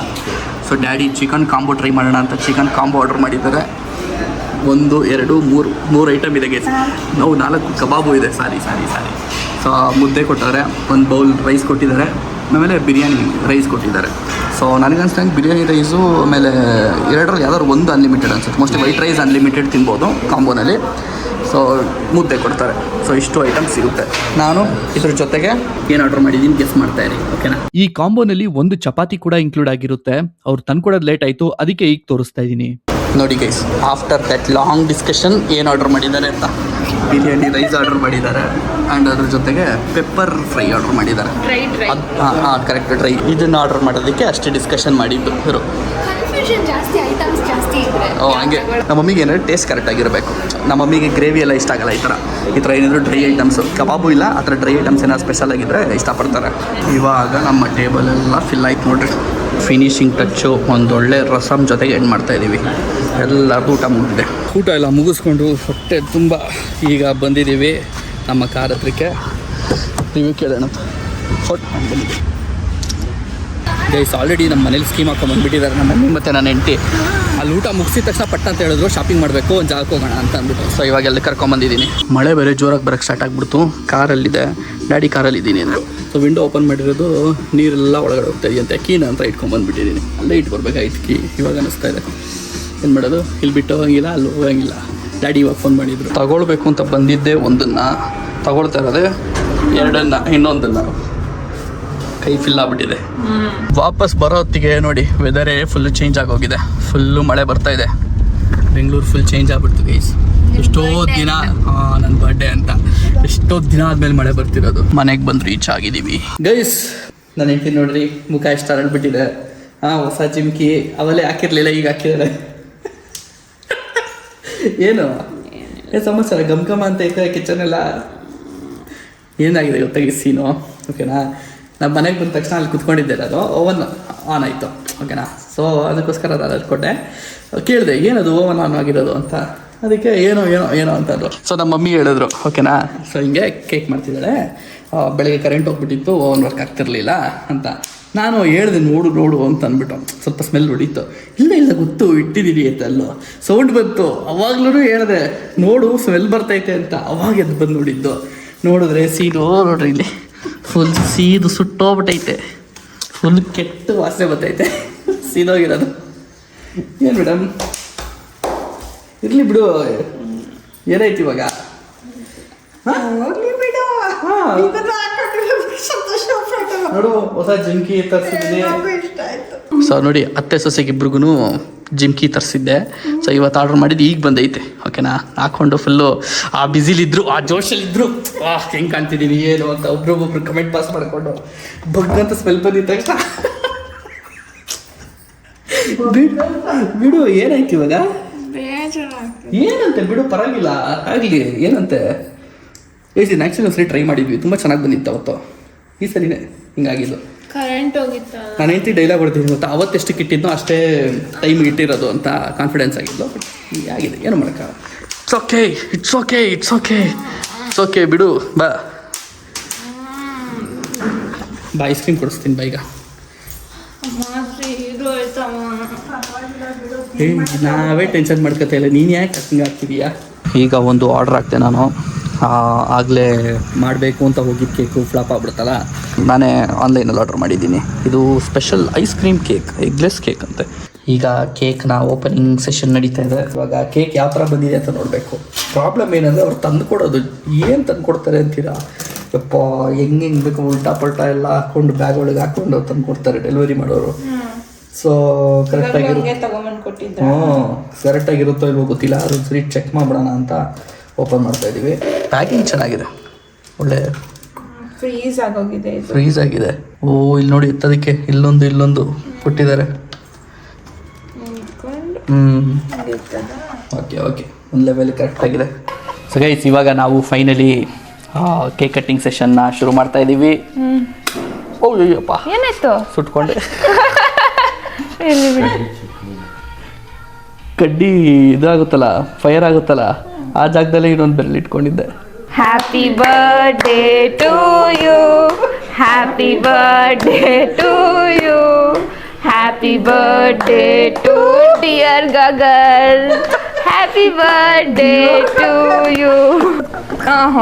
So daddy chicken combo try ಮಾಡೋಣ ಅಂತ ಚಿಕನ್ ಕಾಂಬೋ ಆರ್ಡ್ರ್ ಮಾಡಿದ್ದಾರೆ. 1 2 3 ಐಟಮ್ ಇದೆ ಗೈಸ್. ನಾವು 4 ಕಬಾಬು ಇದೆ. ಸಾರಿ. ಸೊ ಮುದ್ದೆ ಕೊಟ್ಟಿದ್ದಾರೆ, ಒಂದು ಬೌಲ್ ರೈಸ್ ಕೊಟ್ಟಿದ್ದಾರೆ, ಆಮೇಲೆ ಬಿರಿಯಾನಿ ರೈಸ್ ಕೊಟ್ಟಿದ್ದಾರೆ. ಸೊ ನನಗನ್ಸ್ದಂಗೆ ಬಿರಿಯಾನಿ ರೈಸು ಆಮೇಲೆ ಎರಡರಲ್ಲಿ ಯಾವ್ದಾದ್ರು ಒಂದು ಅನ್ಲಿಮಿಟೆಡ್ ಅನ್ಸುತ್ತೆ. ಮೋಸ್ಟ್ಲಿ ವೈಟ್ ರೈಸ್ ಅನ್ಲಿಮಿಟೆಡ್ ತಿನ್ಬೋದು ಕಾಂಬೋನಲ್ಲಿ. ಸೊ ಮುದ್ದೆ ಕೊಡ್ತಾರೆ. ಸೊ ಇಷ್ಟು ಐಟಮ್ಸ್ ಸಿಗುತ್ತೆ. ನಾನು ಇದ್ರ ಜೊತೆಗೆ ಏನು ಆರ್ಡರ್ ಮಾಡಿದ್ದೀನಿ ಗೆಸ್ ಮಾಡ್ತಾ ಇರಿ, ಓಕೆನಾ. ಈ ಕಾಂಬೋನಲ್ಲಿ ಒಂದು ಚಪಾತಿ ಕೂಡ ಇನ್ಕ್ಲೂಡ್ ಆಗಿರುತ್ತೆ. ಅವ್ರು ತಂದ್ಕೊಡೋದು ಲೇಟ್ ಆಯಿತು, ಅದಕ್ಕೆ ಈಗ ತೋರಿಸ್ತಾ ಇದ್ದೀನಿ. ನೋಡಿ guys, after that long discussion ಏನು ಆರ್ಡರ್ ಮಾಡಿದ್ದಾರೆ ಅಂತ. ಬಿರಿಯಾನಿ ರೈಸ್ ಆರ್ಡರ್ ಮಾಡಿದ್ದಾರೆ, ಆ್ಯಂಡ್ ಅದ್ರ ಜೊತೆಗೆ ಪೆಪ್ಪರ್ ಫ್ರೈ ಆರ್ಡರ್ ಮಾಡಿದ್ದಾರೆ. ಹಾಂ ಕರೆಕ್ಟ್, ಡ್ರೈ. ಇದನ್ನು ಆರ್ಡರ್ ಮಾಡೋದಕ್ಕೆ ಅಷ್ಟೇ ಡಿಸ್ಕಷನ್ ಮಾಡಿದ್ದು ಇವರು. ಹಂಗೆ ನಮ್ಮ ಮಮ್ಮಿಗೆ ಏನಾದ್ರು ಟೇಸ್ಟ್ ಕರೆಕ್ಟಾಗಿರಬೇಕು. ನಮ್ಮ ಮಮ್ಮಿಗೆ ಗ್ರೇವಿ ಎಲ್ಲ ಇಷ್ಟ ಆಗಲ್ಲ. ಈ ಥರ ಏನಾದರೂ ಡ್ರೈ ಐಟಮ್ಸು, ಕಬಾಬು ಇಲ್ಲ, ಆ ಥರ ಡ್ರೈ ಐಟಮ್ಸ್ ಏನಾದ್ರು ಸ್ಪೆಷಲ್ ಆಗಿದ್ದರೆ ಇಷ್ಟಪಡ್ತಾರೆ. ಇವಾಗ ನಮ್ಮ ಟೇಬಲ್ ಎಲ್ಲ ಫಿಲ್ ಆಯ್ತು ನೋಡ್ರಿ. ಫಿನಿಶಿಂಗ್ ಟಚ್ಚು ಒಂದೊಳ್ಳೆ ರಸಮ್ ಜೊತೆಗೆ ಎಂಡ್ ಮಾಡ್ತಾಯಿದ್ದೀವಿ. ಎಲ್ಲರಿಗೂ ಊಟ ಮುಗಿದಿದೆ. ಊಟ ಎಲ್ಲ ಮುಗಿಸ್ಕೊಂಡು ಹೊಟ್ಟೆ ತುಂಬ ಈಗ ಬಂದಿದ್ದೀವಿ ನಮ್ಮ ಕಾರ್ ಹತ್ರಕ್ಕೆ. ರಿವ್ಯೂ ಕೇಳೋಣ ಅಂತ ಬಂದಿದ್ದೀವಿ ಗೈಸ್. ಆಲ್ರೆಡಿ ನಮ್ಮ ಮನೇಲಿ ಸ್ಕೀಮ್ ಹಾಕೊಂಡ್ಬಂದ್ಬಿಟ್ಟಿದ್ದಾರೆ ನಮ್ಮ ಮಮ್ಮಿ ಮತ್ತು ನನ್ನ ಹೆಂಡತಿ. ಅಲ್ಲಿ ಊಟ ಮುಗಿಸಿದ ತಕ್ಷಣ ಪಟ್ಟ ಅಂತ ಹೇಳಿದ್ರು ಶಾಪಿಂಗ್ ಮಾಡಬೇಕು, ಒಂದು ಜಾಗಕ್ಕೆ ಹೋಗೋಣ ಅಂತ ಅಂದ್ಬಿಟ್ಟು. ಸೊ ಇವಾಗೆಲ್ಲ ಕರ್ಕೊಂಬಂದಿದ್ದೀನಿ. ಮಳೆ ಬೇರೆ ಜೋರಾಗಿ ಬರೋಕ್ಕೆ ಸ್ಟಾರ್ಟ್ ಆಗಿಬಿಡ್ತು. ಕಾರಲ್ಲಿದೆ, ಡ್ಯಾಡಿ ಕಾರಲ್ಲಿದ್ದೀನಿ ಅಂದರು. ಸೊ ವಿಂಡೋ ಓಪನ್ ಮಾಡಿರೋದು ನೀರೆಲ್ಲ ಒಳಗಡೆ ಹೋಗ್ತಾ ಇದೆಯಂತೆ. ಕೀನ ಅಂತ ಇಟ್ಕೊಂಬಂದ್ಬಿಟ್ಟಿದ್ದೀನಿ. ಅಲ್ಲೇ ಇಟ್ಕೊಡ್ಬೇಕಾಯ್ತು ಕೀ. ಇವಾಗ ಅನ್ನಿಸ್ತಾ ಇದೆ ಏನು ಮಾಡೋದು, ಇಲ್ಲಿ ಬಿಟ್ಟು ಹೋಗಂಗಿಲ್ಲ, ಅಲ್ಲಿ ಹೋಗಂಗಿಲ್ಲ. ಡ್ಯಾಡಿ ಇವಾಗ ಫೋನ್ ಮಾಡಿದ್ರು. ತಗೊಳ್ಬೇಕು ಅಂತ ಬಂದಿದ್ದೆ ಒಂದನ್ನು, ತಗೊಳ್ತಾ ಇರೋದೆ ಎರಡನ್ನು, ಇನ್ನೊಂದನ್ನು. ಕೈ ಫಿಲ್ ಆಗ್ಬಿಟ್ಟಿದೆ. ವಾಪಸ್ ಬರೋ ಹೊತ್ತಿಗೆ ನೋಡಿ ವೆದರೇ ಫುಲ್ಲು ಚೇಂಜ್ ಆಗೋಗಿದೆ. ಫುಲ್ಲು ಮಳೆ ಬರ್ತಾ ಇದೆ. ಬೆಂಗಳೂರು ಫುಲ್ ಚೇಂಜ್ ಆಗ್ಬಿಡ್ತು ಗೈಸ್. ಎಷ್ಟೋ ದಿನ, ನನ್ನ ಬರ್ಡೇ ಅಂತ ಎಷ್ಟೋ ದಿನ ಆದಮೇಲೆ ಮಳೆ ಬರ್ತಿರೋದು. ಮನೆಗೆ ಬಂದು ರೀಚ್ ಆಗಿದ್ದೀವಿ ಗೈಸ್. ನನ್ನ ಹೆಂಡತಿ ನೋಡ್ರಿ ಮುಖ ಎಷ್ಟು ಅರಳ್ಬಿಟ್ಟಿದೆ. ಹೊಸ ಚಿಮ್ಕಿ ಅವಲ್ಲೇ ಹಾಕಿರ್ಲಿಲ್ಲ, ಈಗ ಹಾಕಿದ್ದಾರೆ. ಏನು ಸಮಾಚಾರ? ಗಮ್ ಅಂತ ಐತೆ ಕಿಚನ್ ಎಲ್ಲ. ಏನಾಗಿದೆ ಗೊತ್ತಾಗಿ ಸೀನು, ಓಕೆನಾ. ನಮ್ಮ ಮನೆಗೆ ಬಂದ ತಕ್ಷಣ ಅಲ್ಲಿ ಕುತ್ಕೊಂಡಿದ್ದೆ, ಅದು ಓವನ್ ಆನ್ ಆಯಿತು, ಓಕೆನಾ. ಸೊ ಅದಕ್ಕೋಸ್ಕರ ನಾನು ಅಲ್ಲಿ ಕೊಟ್ಟೆ. ಕೇಳಿದೆ ಏನದು ಓವನ್ ಆನ್ ಆಗಿರೋದು ಅಂತ. ಅದಕ್ಕೆ ಏನೋ ಅಂತಂದ್ರು. ಸೊ ನಮ್ಮ ಮಮ್ಮಿ ಹೇಳಿದ್ರು, ಓಕೆನಾ. ಸೊ ಹಿಂಗೆ ಕೇಕ್ ಮಾಡ್ತಿದ್ದಾಳೆ, ಬೆಳಗ್ಗೆ ಕರೆಂಟ್ ಹೋಗ್ಬಿಟ್ಟಿತ್ತು ಓವನ್ ವರ್ಕ್ ಆಗ್ತಿರ್ಲಿಲ್ಲ ಅಂತ ನಾನು ಹೇಳಿದೆ ನೋಡು ಅಂತ ಅಂದ್ಬಿಟ್ಟು ಸ್ವಲ್ಪ ಸ್ಮೆಲ್ ಹೊಡಿತು. ಇಲ್ಲ ಗೊತ್ತು ಇಟ್ಟಿದ್ದೀನಿ ಅಂತಲ್ಲೋ ಸೌಂಡ್ ಬಂತು. ಅವಾಗ್ಲೂ ಹೇಳಿದೆ ನೋಡು ಸ್ಮೆಲ್ ಬರ್ತೈತೆ ಅಂತ. ಅವಾಗ ಎದ್ದು ಬಂದು ನೋಡಿದ್ದು. ನೋಡಿದ್ರೆ ಸೀದು ನೋಡ್ರಿ ಇಲ್ಲಿ ಫುಲ್ ಸೀದು ಸುಟ್ಟೋಗ್ಬಿಟ್ಟೈತೆ. ಫುಲ್ ಕೆಟ್ಟ ವಾಸನೆ ಬರ್ತೈತೆ ಸೀದೋಗಿರೋದು. ಏನು ಮೇಡಮ್ ಇರಲಿ ಬಿಡು, ಏನಾಯ್ತು ಇವಾಗ? ಹೋಗ್ಲಿ ಬಿಡು. ಇದನ್ನ ಹಾಕೊಂಡಿರೋದಕ್ಕೆ ಸಂತೋಷ ಪಟ್ಟು. ನೋಡು ಹೊಸ ಜಿಮ್ಕಿ ತರಿಸಿದ್ದೀನಿ. ನನಗೂ ಇಷ್ಟ ಆಯ್ತು. ಸೊ ನೋಡಿ ಅತ್ತೆ ಸೊಸೆಗೆ ಇಬ್ರಿಗೂ ಜಿಮ್ಕಿ ತರಿಸಿದ್ದೆ. ಸೊ ಇವತ್ತು ಆರ್ಡ್ರ್ ಮಾಡಿದ್ದು ಈಗ ಬಂದೈತೆ. ಓಕೆನಾ? ಹಾಕ್ಕೊಂಡು ಫುಲ್ಲು ಆ ಬ್ಯುಸಿಲಿದ್ರು, ಆ ಜೋಶಲ್ಲಿದ್ದರು. ಹೆಂಗೆ ಕಾಣ್ತಿದ್ದೀವಿ ಏನು ಅಂತ ಒಬ್ರೊಬ್ಬೊಬ್ರು ಕಮೆಂಟ್ ಪಾಸ್ ಮಾಡಿಕೊಂಡು ಬಗ್ಗಂತ ಸ್ಮೆಲ್ ಬಂದಿದ್ದ ತಕ್ಷಣ ಬಿಡು ಏನಾಯ್ತು ಇವಾಗ? ಏನಂತೆ ಬಿಡು, ಪರವಾಗಿಲ್ಲ ಆಗಲಿ. ಏನಂತೆ ಆ್ಯಕ್ಚುಲಿ ಒಂದ್ಸರಿ ಟ್ರೈ ಮಾಡಿದ್ವಿ, ತುಂಬ ಚೆನ್ನಾಗಿ ಬಂದಿತ್ತು ಅವತ್ತು. ಈ ಸರಿನೇ ಹಿಂಗಾಗಿದ್ದು. ಕರೆಂಟ್ ಹೋಗಿತ್ತ. ನಾನು ಹೆಂಡತಿ ಡೈಲಾಗ್ ಹೊಡ್ತೀನಿ ಗೊತ್ತಾ, ಅವತ್ತೆಷ್ಟಕ್ಕೆ ಇಟ್ಟಿದ್ನೋ ಅಷ್ಟೇ ಟೈಮಿಗೆ ಇಟ್ಟಿರೋದು ಅಂತ ಕಾನ್ಫಿಡೆನ್ಸ್ ಆಗಿದ್ದು. ಬಟ್ ಆಗಿದೆ, ಏನು ಮಾಡೋಕ್ಕ. ಇಟ್ಸ್ ಓಕೆ ಬಿಡು. ಬಾ ಐಸ್ ಕ್ರೀಮ್ ಕೊಡಿಸ್ತೀನಿ ಬಾ ಈಗ. ನಾವೇ ಟೆನ್ಷನ್ ಮಾಡ್ಕೊತಾ ಇಲ್ಲ, ನೀನು ಯಾಕೆ ಹಂಗೆ ಆಗ್ತಿದೀಯಾ? ಈಗ ಒಂದು ಆರ್ಡ್ರ್ ಹಾಕ್ತೆ ನಾನು. ಆಗಲೇ ಮಾಡಬೇಕು ಅಂತ ಹೋಗಿದ್ದು ಕೇಕು ಫ್ಲಾಪ್ ಆಗ್ಬಿಡ್ತಲ್ಲ, ನಾನೇ ಆನ್ಲೈನಲ್ಲಿ ಆರ್ಡ್ರ್ ಮಾಡಿದ್ದೀನಿ. ಇದು special ice cream cake, eggless cake ಅಂತೆ. ಈಗ ಕೇಕ್ನ ಓಪನಿಂಗ್ ಸೆಷನ್ ನಡೀತಾ ಇದೆ. ಇವಾಗ ಕೇಕ್ ಯಾವ ಥರ ಬಂದಿದೆ ಅಂತ ನೋಡಬೇಕು. ಪ್ರಾಬ್ಲಮ್ ಏನಂದರೆ ಅವ್ರು ತಂದು ಕೊಡೋದು ಏನು ತಂದು ಕೊಡ್ತಾರೆ ಅಂತೀರಾ? ಯಪ್ಪ ಹೆಂಗೆ ಬೇಕು ಉಲ್ಟಾ ಪಲ್ಟಾ ಎಲ್ಲ ಹಾಕ್ಕೊಂಡು ಬ್ಯಾಗ್ ಒಳಗೆ ಹಾಕ್ಕೊಂಡು ತಂದು ಕೊಡ್ತಾರೆ ಡೆಲಿವರಿ ಮಾಡೋರು. ಸೊ ಕರೆಕ್ಟಾಗಿರುತ್ತೋ ಇಲ್ವೋ ಗೊತ್ತಿಲ್ಲ. ಅದೊಂದ್ಸರಿ ಚೆಕ್ ಮಾಡ್ಬಿಡೋಣ ಅಂತ ಓಪನ್ ಮಾಡ್ತಾ ಇದ್ದೀವಿ. ಪ್ಯಾಕಿಂಗ್ ಚೆನ್ನಾಗಿದೆ, ಒಳ್ಳೆ ಫ್ರೀಸ್ ಆಗಿದೆ. ಓ ಇಲ್ಲಿ ನೋಡಿ ಎತ್ತೋದಕ್ಕೆ ಇಲ್ಲೊಂದು ಕೊಟ್ಟಿದ್ದಾರೆ. ಓಕೆ ಒಂದು ಲೆವೆಲ್ ಕರೆಕ್ಟಾಗಿದೆ. ಸೊ ಗೈಸ್ ಇವಾಗ ನಾವು ಫೈನಲಿ ಕೇಕ್ ಕಟ್ಟಿಂಗ್ ಸೆಷನ್ನ ಶುರು ಮಾಡ್ತಾ ಇದ್ದೀವಿ. ಓ ಅಯ್ಯಪ್ಪ ಏನಾಯ್ತು? ಸುಟ್ಕೊಂಡೆ. ಕಡ್ಡಿ ಇದಾಗುತ್ತಲ್ಲ, ಫೈರ್ ಆಗುತ್ತಲ್ಲ, ಆ ಜಾಗದಲ್ಲೇ ಇನ್ನೊಂದು ಬೆರಳು ಇಟ್ಕೊಂಡಿದ್ದೆ. Happy birthday to you, happy birthday to you, happy birthday to dear Gagan, happy birthday to you.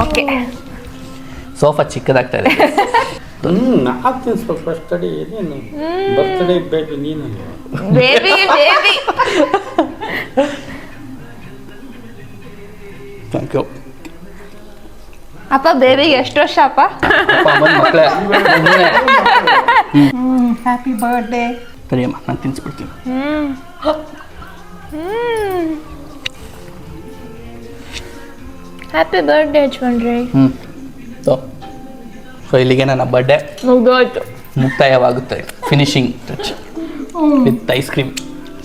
Okay. Sofa ಚಿಕ್ಕದಾಗ್ತಾ ಇದೆ. ಆಗ್ತೀನಿ ಸ್ವಲ್ಪ ಸ್ಟಡಿ. ಏನೇನು ಬರ್ತ್ಡೇ ಬೇಬಿ ನೀನು ಬೇಬಿ ಥ್ಯಾಂಕ್ ಯು ಅಪ್ಪ. ಬೇಬಿಗೆ ಎಷ್ಟು ವರ್ಷ ಅಪ್ಪ? ಮಕ್ಕಳೇ ಹ್ಯಾಪಿ ಬರ್ಡೇ. ಸರಿಯಮ್ಮ, ನಾನು ತಿನ್ಸ್ಬಿಡ್ತೀನಿ. ಹ್ಯಾಪಿ ಬರ್ಡೇ ಯಜಮಾನ್ರಿ. ಸೊ ಇಲ್ಲಿಗೆ ನನ್ನ ಬರ್ಡೇ ಮುಗ್ದೋಯ್ತು, ಮುಕ್ತಾಯವಾಗುತ್ತೆ. Finishing touch with ice cream.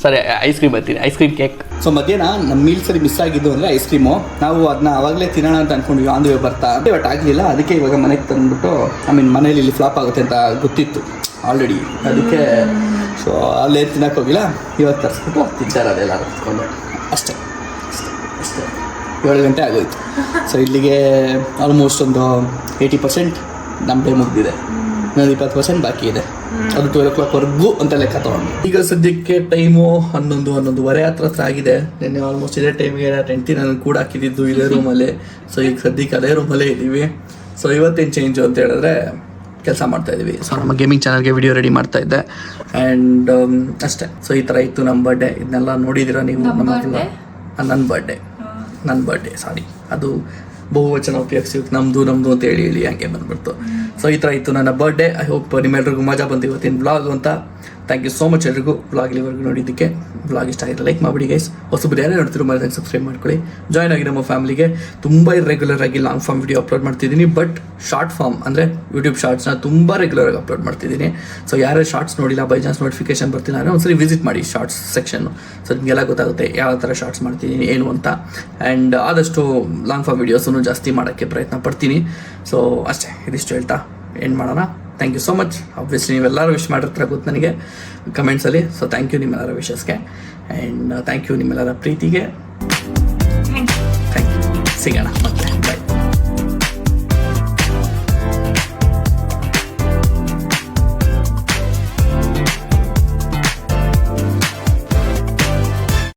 ಸರಿ, ಐಸ್ ಕ್ರೀಮ್ ಬರ್ತೀನಿ, ಐಸ್ ಕ್ರೀಮ್ ಕೇಕ್. ಸೊ ಮಧ್ಯಾಹ್ನ ನಮ್ಮ ಮೀಲ್ಸಲ್ಲಿ ಮಿಸ್ ಆಗಿದ್ದು ಅಂದರೆ ಐಸ್ ಕ್ರೀಮು. ನಾವು ಅದನ್ನ ಆವಾಗಲೇ ತಿನ್ನೋಣ ಅಂತ ಅಂದ್ಕೊಂಡ್ವಿ ಆನ್ ದ ವೇ ಬರ್ತಾ. ಬಟ್ ಆಗಲಿಲ್ಲ. ಅದಕ್ಕೆ ಇವಾಗ ಮನೆಗೆ ತಂದುಬಿಟ್ಟು ಮನೇಲಿ ಇಲ್ಲಿ ಫ್ಲಾಪ್ ಆಗುತ್ತೆ ಅಂತ ಗೊತ್ತಿತ್ತು ಆಲ್ರೆಡಿ. ಅದಕ್ಕೆ ಸೊ ಅಲ್ಲೇ ತಿನ್ನೋಕೆ ಹೋಗಿಲ್ಲ. ಇವತ್ತು ತರಿಸ್ಬಿಟ್ಟು ತಿಂತಾರೆ ಅದೆಲ್ಲ ಹತ್ಕೊಂಡು. ಅಷ್ಟೇ 7 ಗಂಟೆ ಆಗೋಯ್ತು. ಸೊ ಇಲ್ಲಿಗೆ ಆಲ್ಮೋಸ್ಟ್ ಒಂದು 80% ನಮ್ಮ ಡೇ ಮುಗಿದಿದೆ. ಇನ್ನೊಂದು 20% ಬಾಕಿ ಇದೆ. ಅದು 12 o'clockವರೆಗೂ ಅಂತ ಲೆಕ್ಕ ತೊಗೊಂಡು. ಈಗ ಸದ್ಯಕ್ಕೆ ಟೈಮು 11:30 ಹತ್ರ ಆಗಿದೆ. ನಿನ್ನೆ ಆಲ್ಮೋಸ್ಟ್ ಇದೇ ಟೈಮಿಗೆ ಹೆಂಡತಿ ನಾನು ಕೂಡ ಹಾಕಿದ್ದು ಇದೇ ರೂಮಲ್ಲೇ. ಸೊ ಈಗ ಸದ್ಯಕ್ಕೆ ಅದೇ ರೂಮಲ್ಲೇ ಇದ್ದೀವಿ. ಸೊ ಇವತ್ತೇನು ಚೇಂಜು ಅಂತ ಹೇಳಿದ್ರೆ ಕೆಲಸ ಮಾಡ್ತಾ ಇದ್ದೀವಿ. ಸೊ ನಮ್ಮ ಗೇಮಿಂಗ್ ಚಾನಲ್ಗೆ ವಿಡಿಯೋ ರೆಡಿ ಮಾಡ್ತಾ ಇದ್ದೆ. ಆ್ಯಂಡ್ ಅಷ್ಟೇ. ಸೊ ಈ ಥರ ಇತ್ತು ನಮ್ಮ ಬರ್ಡೇ. ಇದನ್ನೆಲ್ಲ ನೋಡಿದ್ದೀರಾ ನೀವು. ನನ್ನ ಬರ್ಡೇ ಸಾರಿ, ಅದು ಬಹುವಚನ ಉಪಯೋಗಿಸಿ ನಮ್ಮದು ಅಂತ ಹೇಳಿ ಹಂಗೆ ಬಂದ್ಬಿಡ್ತು. ಸೊ ಈ ಥರ ಇತ್ತು ನನ್ನ ಬರ್ಡೇ. ಐ ಹೋಪ್ ನಿಮ್ಮೆಲ್ರಿಗೂ ಮಜಾ ಬಂತು ಇವತ್ತಿನ ವ್ಲಾಗ್ ಅಂತ. ಥ್ಯಾಂಕ್ ಯು ಸೋ ಮಚ್ ಎಲ್ರಿಗೂ ವ್ಲಾಗ್ ಇಲ್ಲಿವರೆಗೂ ನೋಡಿದ್ದಕ್ಕೆ. ವ್ಲಾಗ್ ಇಷ್ಟ ಆಗಿದ್ರೆ ಲೈಕ್ ಮಾಡಿಬಿಡಿ ಗೈಸ್. ಹೊಸಬ್ರು ಯಾರೇ ನೋಡ್ತಿರೋ ಮಾಡಿದಾಗ ಸಬ್ಸ್ಕ್ರೈಬ್ ಮಾಡ್ಕೊಳ್ಳಿ. ಜಾಯ್ನ್ ಆಗಿ ನಮ್ಮ ಫ್ಯಾಮಿಲಿಗೆ. ತುಂಬ ಇರ್ರೆಗ್ಯುಲರ್ ಆಗಿ ಲಾಂಗ್ ಫಾರ್ಮ್ ವಿಡಿಯೋ ಅಪ್ಲೋಡ್ ಮಾಡ್ತಿದ್ದೀನಿ. ಬಟ್ ಶಾರ್ಟ್ ಫಾರ್ಮ್ ಅಂದರೆ ಯೂಟ್ಯೂಬ್ ಶಾರ್ಟ್ಸ್ನ ತುಂಬ ರೆಗ್ಯುಲರ್ ಆಗಿ ಅಪ್ಲೋಡ್ ಮಾಡ್ತಿದ್ದೀನಿ. ಸೊ ಯಾರೇ ಶಾರ್ಟ್ಸ್ ನೋಡಿಲ್ಲ, ಬೈ ಚಾನ್ಸ್ ನೋಟಿಫಿಕೇಶನ್ ಬರ್ತಿಲ್ಲ ಅಂದರೆ ಒಂದ್ಸರಿ ವಿಸಿಟ್ ಮಾಡಿ ಶಾರ್ಟ್ಸ್ ಸೆಕ್ಷನ್ನು. ಸೊ ನಿಮಗೆಲ್ಲ ಗೊತ್ತಾಗುತ್ತೆ ಯಾವ ಥರ ಶಾರ್ಟ್ಸ್ ಮಾಡ್ತಿದ್ದೀನಿ ಏನು ಅಂತ. ಆ್ಯಂಡ್ ಆದಷ್ಟು ಲಾಂಗ್ ಫಾರ್ಮ್ ವೀಡಿಯೋಸನ್ನು ಜಾಸ್ತಿ ಮಾಡೋಕ್ಕೆ ಪ್ರಯತ್ನ ಪಡ್ತೀನಿ. ಸೊ ಅಷ್ಟೇ, ಇದಿಷ್ಟು ಹೇಳ್ತಾ ಎಂಡ್ ಮಾಡೋಣ. Thank you so much. Obviously ನೀವೆಲ್ಲರೂ ವಿಶ್ ಮಾಡಿರ್ತಾರೆ ಗೊತ್ತು ನನಗೆ ಕಮೆಂಟ್ಸಲ್ಲಿ. ಸೊ ಥ್ಯಾಂಕ್ ಯು ನಿಮ್ಮೆಲ್ಲರ ವಿಶಸ್ಗೆ. ಆ್ಯಂಡ್ ಥ್ಯಾಂಕ್ ಯು ನಿಮ್ಮೆಲ್ಲರ ಪ್ರೀತಿಗೆ. Thank you. ಸಿಗೋಣ ಮತ್ತೆ.